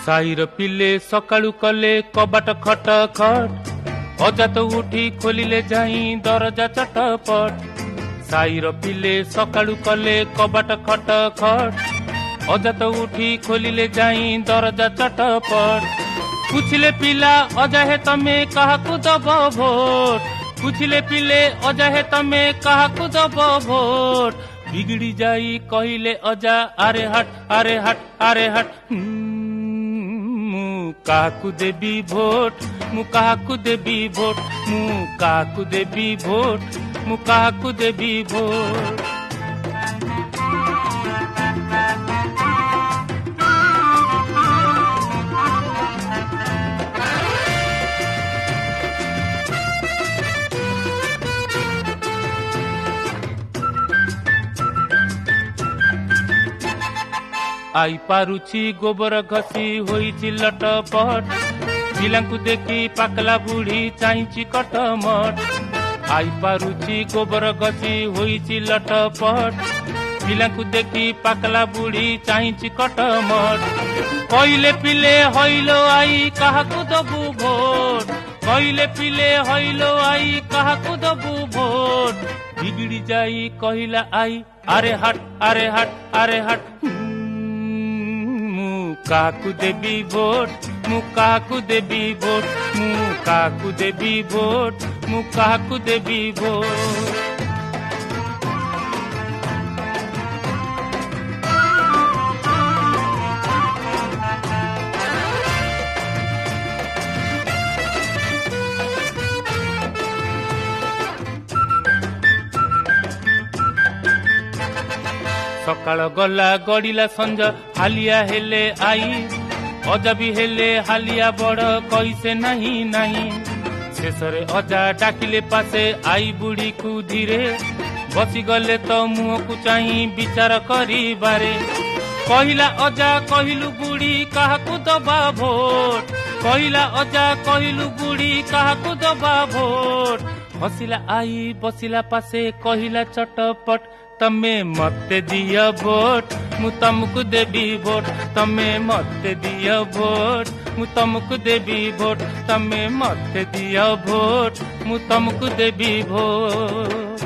साईर पिले सकाळू कले कबाट खट खट अजात उठी खोलिले जाई दरजा चटपट। साईर पिले सकाळू कले कबाट खट खट अजात उठी खोलिले जाई दरजा चटपट। पूछिले पिला अजा है तमे काहाकू दब भोट, पूछिले पिले अजा है तमे काहाकू दब भोट। बिगड़ी जाई कहिले अजा आरे हट आरे हट आरे हट। काहाकू देबी भोट मु काहाकू देबी भोट, मु काहाकू देबी भोट, मु काहाकू देबी भोट। आई पारुछि गोबर घसी होइछि लटपट, पिलांकु देखि पाकला बुढ़ी चाहिछि कटमट। आई पारुछि गोबर घसी होइछि लटपट, पिलांकु देखि पाकला बुढ़ी चाहिछि कटमट। कहिले पिले हइलो आई काहाकू दबु भोट, कहिले पिले हइलो आई काहाकू दबु भोट। बिगड़ी जाई कहिला आई आरे हट आरे हट आरे हट। काहाकू देबी भोट मु काहाकू देबी भोट, मु काहाकू देबी भोट, मु काहाकू देबी भोट। सकाळ गला गड़िला संज हालिया हेले आई, अजा भी हेले हालिया बड़ कैसे नहीं नहीं। शेषरे अजा डाकिले पासे आई बुढ़ी को धीरे, बसी गले तो मुह को चाही विचार करिबारे। कहिला अजा कहिलु बुढ़ी काहाकू दबा भोट, कहिला अजा कहिलु बुढ़ी काहाकू दबा भोट। हसिला आई बसिला पासे कहिला चटपट, तमे मते दिया भोट मु तमकु देबी भोट, तमे मते दिया भोट मु तमकु देबी भोट, तमे मते दिया भोट मु तमकु देबी भोट।